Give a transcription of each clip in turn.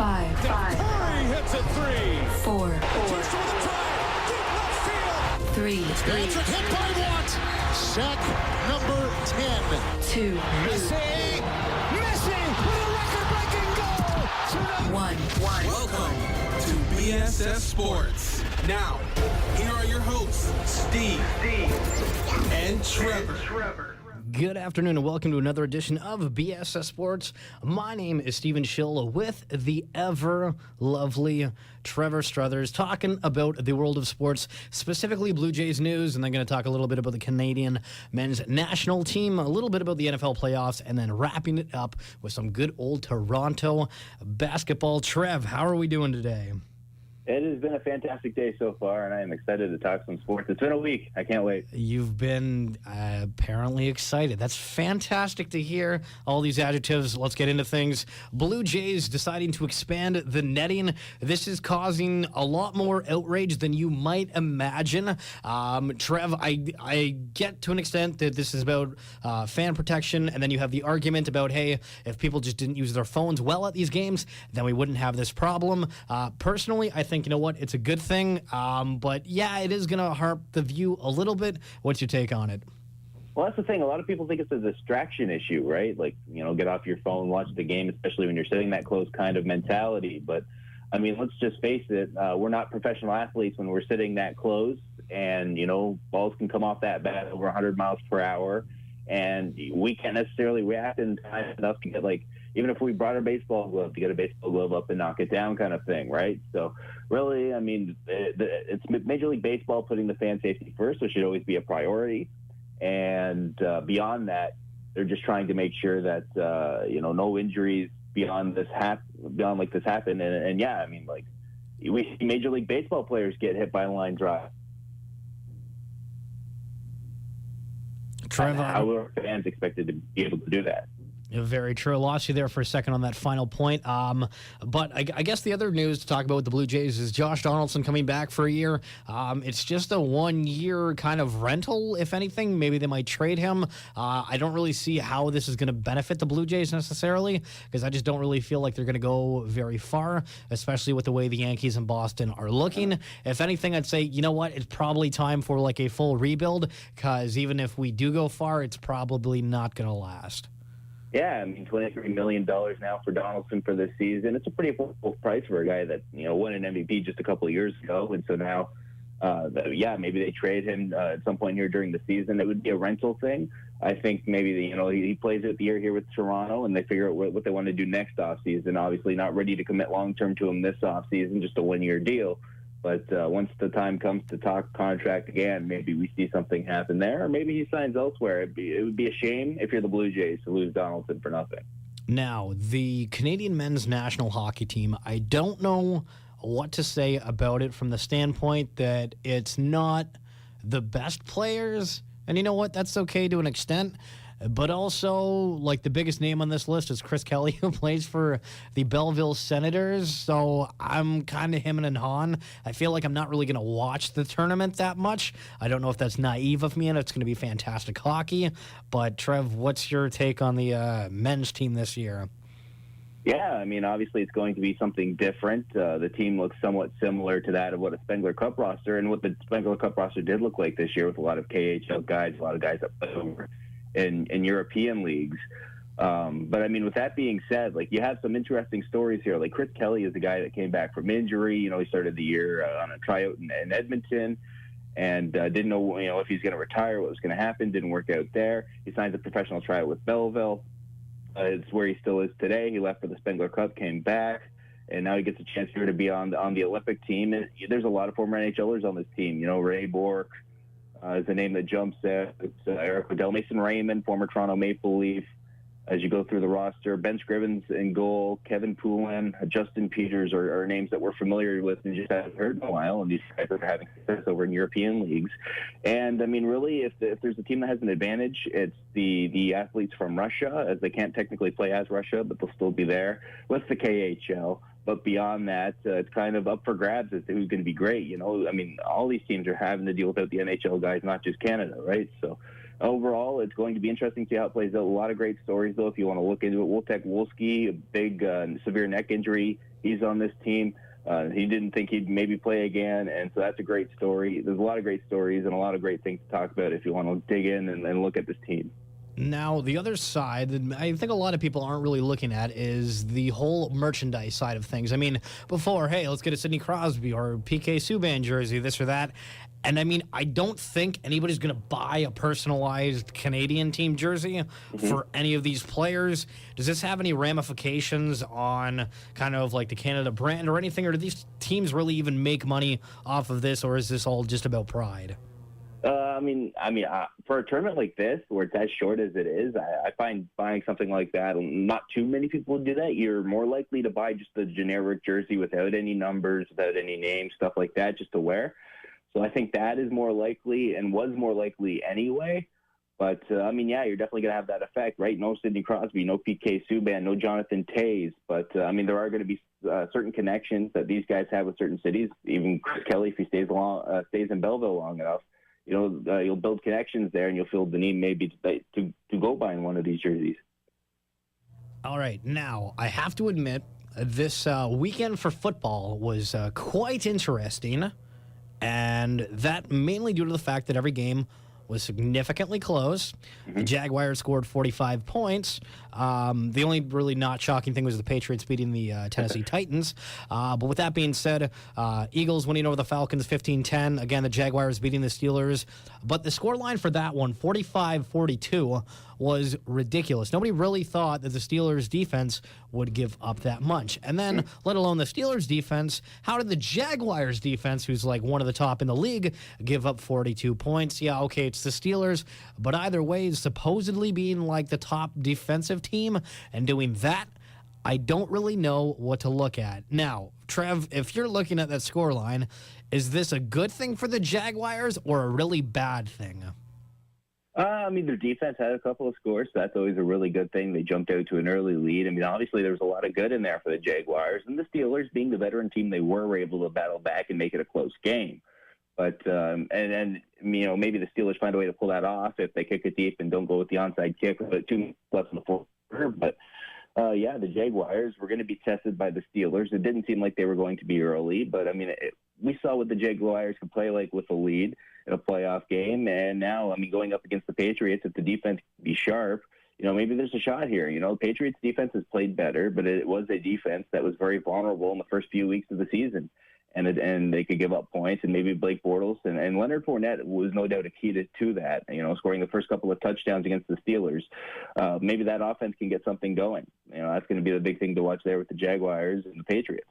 Five. Curry hits a three. Four. Just for the drive. Deep left field. Three. Patrick hit by Watt. Sack number 10. Two. Messi with a record-breaking goal. One. Welcome to BSS Sports. Now, here are your hosts, Steve, and Trevor. Good afternoon and welcome to another edition of BSS Sports. My name is Steven Schill with the ever lovely Trevor Struthers, talking about the world of sports, specifically Blue Jays news, and then going to talk a little bit about the Canadian men's national team, a little bit about the NFL playoffs, and then wrapping it up with some good old Toronto basketball. Trev, how are we doing today? It has been a fantastic day so far, and I am excited to talk some sports. It's been a week. I can't wait. You've been apparently excited. That's fantastic to hear. All these adjectives. Let's get into things. Blue Jays deciding to expand the netting. This is causing a lot more outrage than you might imagine. Trev, I get to an extent that this is about fan protection, and then you have the argument about, hey, if people just didn't use their phones well at these games, then we wouldn't have this problem. Personally, I think, you know what, it's a good thing, but yeah, it is going to harp the view a little bit. What's your take on it? Well, that's the thing. A lot of people think it's a distraction issue, right? Like, you know, get off your phone, watch the game, especially when you're sitting that close kind of mentality. But, I mean, let's just face it. We're not professional athletes when we're sitting that close, and, you know, balls can come off that bat over 100 miles per hour, and we can't necessarily react in time enough to get, like, even if we brought our baseball glove, to get a baseball glove up and knock it down kind of thing, right? So really, I mean, it's Major League Baseball putting the fan safety first, so it should always be a priority. And beyond that, they're just trying to make sure that, you know, no injuries beyond this happen. And yeah, I mean, like, we see Major League Baseball players get hit by a line drive. Trevor, how are fans expected to be able to do that? Very true. I lost you there for a second on that final point. But I guess the other news to talk about with the Blue Jays is Josh Donaldson coming back for a year. It's just a 1 year kind of rental, if anything. Maybe they might trade him. I don't really see how this is going to benefit the Blue Jays necessarily, because I just don't really feel like they're going to go very far, especially with the way the Yankees and Boston are looking. If anything, I'd say, you know what, it's probably time for like a full rebuild, because even if we do go far, it's probably not going to last. Yeah, I mean, $23 million now for Donaldson for this season. It's a pretty affordable price for a guy that, you know, won an MVP just a couple of years ago. And so now, yeah, maybe they trade him at some point here during the season. It would be a rental thing. I think maybe, you know, he plays it the year here with Toronto, and they figure out what they want to do next offseason. Obviously not ready to commit long-term to him this offseason, just a 1 year deal. But once the time comes to talk contract again, maybe we see something happen there, or maybe he signs elsewhere. It would be a shame if you're the Blue Jays to lose Donaldson for nothing. Now, the Canadian men's national hockey team, I don't know what to say about it from the standpoint that it's not the best players. And you know what? That's okay to an extent. But also, like, the biggest name on this list is Chris Kelly, who plays for the Belleville Senators. So I'm kind of hemming and hawing. I feel like I'm not really going to watch the tournament that much. I don't know if that's naive of me, and it's going to be fantastic hockey. But, Trev, what's your take on the men's team this year? Yeah, I mean, obviously it's going to be something different. The team looks somewhat similar to that of what a Spengler Cup roster, and what the Spengler Cup roster did look like this year, with a lot of KHL guys, a lot of guys that play over in European leagues. But I mean, with that being said, like, you have some interesting stories here. Like, Chris Kelly is a guy that came back from injury. You know, he started the year on a tryout in Edmonton, and didn't know, you know, if he's going to retire, what was going to happen. Didn't work out there. He signed a professional tryout with Belleville. It's where he still is today. He left for the Spengler Cup, came back, and now he gets a chance here to be on the Olympic team. And there's a lot of former NHLers on this team. You know, Ray Bourque is the name that jumps out. It's Eric Waddell, Mason Raymond, former Toronto Maple Leaf. As you go through the roster, Ben Scrivens in goal, Kevin Poulin, Justin Peters are names that we're familiar with and just haven't heard in a while, and these guys are having success over in European leagues. And, I mean, really, if there's a team that has an advantage, it's the athletes from Russia, as they can't technically play as Russia, but they'll still be there with the KHL. But beyond that, it's kind of up for grabs as to who's going to be great. You know, I mean, all these teams are having to deal without the NHL guys, not just Canada, right? So overall, it's going to be interesting to see how it plays out. A lot of great stories, though, if you want to look into it. Wojtek Wolski, a big severe neck injury He's on this team. He didn't think he'd maybe play again, and so that's a great story. There's a lot of great stories and a lot of great things to talk about if you want to dig in and look at this team. Now, the other side that I think a lot of people aren't really looking at is the whole merchandise side of things. I mean, before, hey, let's get a Sidney Crosby or PK Subban jersey, this or that. And I mean, I don't think anybody's going to buy a personalized Canadian team jersey for any of these players. Does this have any ramifications on kind of like the Canada brand or anything? Or do these teams really even make money off of this? Or is this all just about pride? For a tournament like this, where it's as short as it is, I find buying something like that, not too many people do that. You're more likely to buy just the generic jersey without any numbers, without any names, stuff like that, just to wear. So I think that is more likely and was more likely anyway. But, you're definitely going to have that effect, right? No Sidney Crosby, no PK Subban, no Jonathan Toews. But, there are going to be certain connections that these guys have with certain cities. Even Chris Kelly, if he stays in Belleville long enough, you'll build connections there, and you'll feel the need maybe to go buying one of these jerseys. All right. Now, I have to admit, this weekend for football was quite interesting, and that mainly due to the fact that every game was significantly close. The Jaguars scored 45 points. The only really not shocking thing was the Patriots beating the Tennessee Titans. But with that being said, Eagles winning over the Falcons 15-10. Again, the Jaguars beating the Steelers. But the scoreline for that one, 45-42, was ridiculous. Nobody really thought that the Steelers defense would give up that much. And then, let alone the Steelers defense, how did the Jaguars defense, who's like one of the top in the league, give up 42 points? Yeah, okay, it's the Steelers, but either way, supposedly being like the top defensive team and doing that, I don't really know what to look at. Now, Trev, if you're looking at that scoreline, is this a good thing for the Jaguars or a really bad thing? Their defense had a couple of scores, so that's always a really good thing. They jumped out to an early lead. Obviously there was a lot of good in there for the Jaguars, and the Steelers, being the veteran team they were able to battle back and make it a close game. But maybe the Steelers find a way to pull that off if they kick it deep and don't go with the onside kick with 2 minutes left in the fourth quarter. But the Jaguars were going to be tested by the Steelers. It didn't seem like they were going to be early, but we saw what the Jaguars could play like with a lead in a playoff game. And now, going up against the Patriots, if the defense can be sharp, maybe there's a shot here. The Patriots defense has played better, but it was a defense that was very vulnerable in the first few weeks of the season. And they could give up points, and maybe Blake Bortles and Leonard Fournette was no doubt a key to that, scoring the first couple of touchdowns against the Steelers. Maybe that offense can get something going. That's going to be the big thing to watch there with the Jaguars and the Patriots.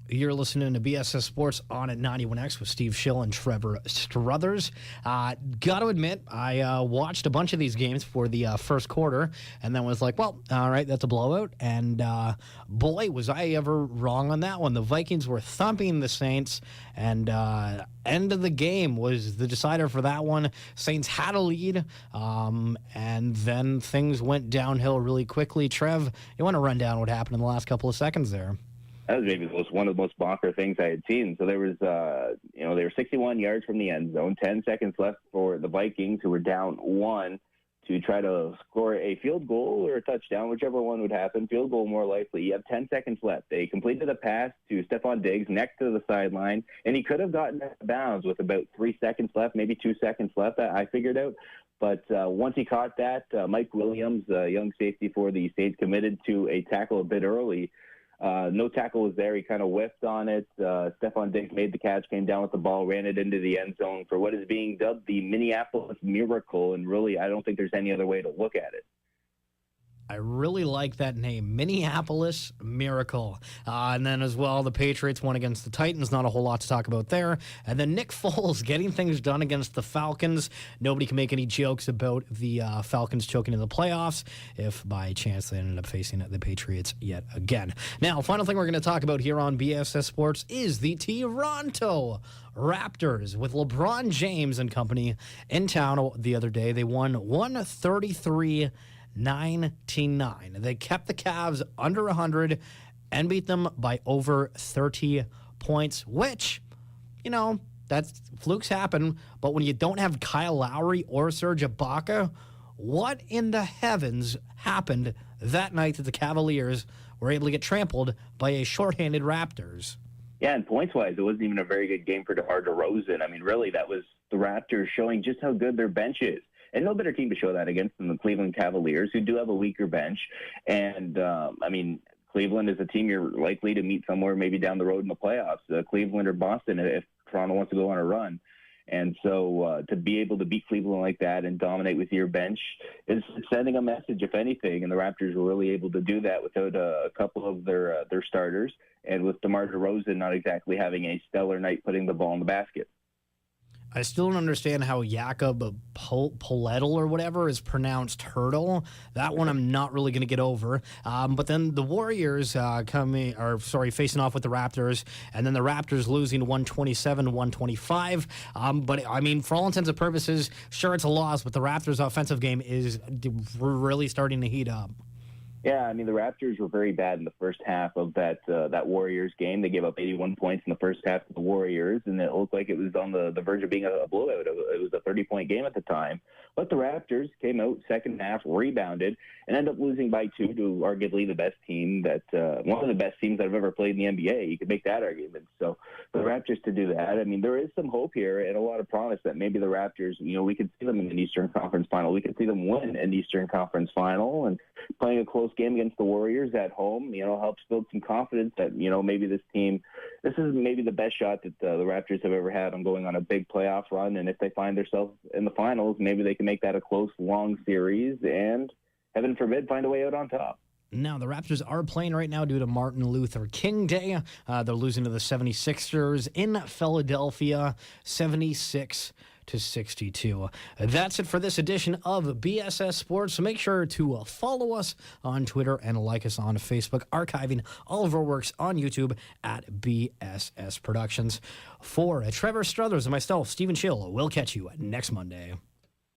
You're listening to BSS Sports on at 91X with Steve Schill and Trevor Struthers. Got to admit, I watched a bunch of these games for the first quarter and then was like, well, all right, that's a blowout. And boy, was I ever wrong on that one. The Vikings were thumping the Saints, and end of the game was the decider for that one. Saints had a lead, and then things went downhill really quickly. Trev, you want to run down what happened in the last couple of seconds there? That was maybe one of the most bonker things I had seen. So there was, they were 61 yards from the end zone, 10 seconds left for the Vikings, who were down 1, to try to score a field goal or a touchdown, whichever one would happen. Field goal more likely. You have 10 seconds left. They completed a pass to Stephon Diggs next to the sideline, and he could have gotten out of bounds with about 3 seconds left, maybe 2 seconds left, I figured out. But once he caught that, Mike Williams, young safety for the Saints, committed to a tackle a bit early. No tackle was there. He kind of whiffed on it. Stephon Diggs made the catch, came down with the ball, ran it into the end zone for what is being dubbed the Minneapolis Miracle. And really, I don't think there's any other way to look at it. I really like that name, Minneapolis Miracle. And then as well, the Patriots won against the Titans. Not a whole lot to talk about there. And then Nick Foles getting things done against the Falcons. Nobody can make any jokes about the Falcons choking in the playoffs if by chance they ended up facing the Patriots yet again. Now, final thing we're going to talk about here on BSS Sports is the Toronto Raptors with LeBron James and company in town the other day. They won 133-99. They kept the Cavs under 100 and beat them by over 30 points, which, that's flukes happen. But when you don't have Kyle Lowry or Serge Ibaka, what in the heavens happened that night that the Cavaliers were able to get trampled by a shorthanded Raptors. Yeah, and points-wise, it wasn't even a very good game for DeMar DeRozan. I mean, really, that was the Raptors showing just how good their bench is. And no better team to show that against than the Cleveland Cavaliers, who do have a weaker bench. And, I mean, Cleveland is a team you're likely to meet somewhere maybe down the road in the playoffs, Cleveland or Boston, if Toronto wants to go on a run. And so to be able to beat Cleveland like that and dominate with your bench is sending a message, if anything. And the Raptors were really able to do that without a couple of their starters, and with DeMar DeRozan not exactly having a stellar night putting the ball in the basket. I still don't understand how Jakob Poeltl or whatever is pronounced Hurdle. That one I'm not really going to get over. But then the Warriors facing off with the Raptors, and then the Raptors losing 127-125. But I mean, for all intents and purposes, sure, it's a loss, but the Raptors' offensive game is really starting to heat up. Yeah, I mean, the Raptors were very bad in the first half of that Warriors game. They gave up 81 points in the first half to the Warriors, and it looked like it was on the verge of being a blowout. It was a 30-point game at the time. But the Raptors came out second half, rebounded, and ended up losing by 2 to arguably the best team one of the best teams that have ever played in the NBA. You could make that argument. So for the Raptors to do that, I mean, there is some hope here and a lot of promise that maybe the Raptors, we could see them in an Eastern Conference final. We could see them win an Eastern Conference final, and playing a close game against the Warriors at home, helps build some confidence that, maybe this is maybe the best shot that the Raptors have ever had on going on a big playoff run. And if they find themselves in the finals, maybe they can make that a close, long series and, heaven forbid, find a way out on top. Now, the Raptors are playing right now due to Martin Luther King Day. They're losing to the 76ers in Philadelphia, 76-62. That's it for this edition of BSS Sports. So make sure to follow us on Twitter and like us on Facebook, archiving all of our works on YouTube at BSS Productions. For Trevor, Struthers, and myself, Stephen Schill, we'll catch you next Monday.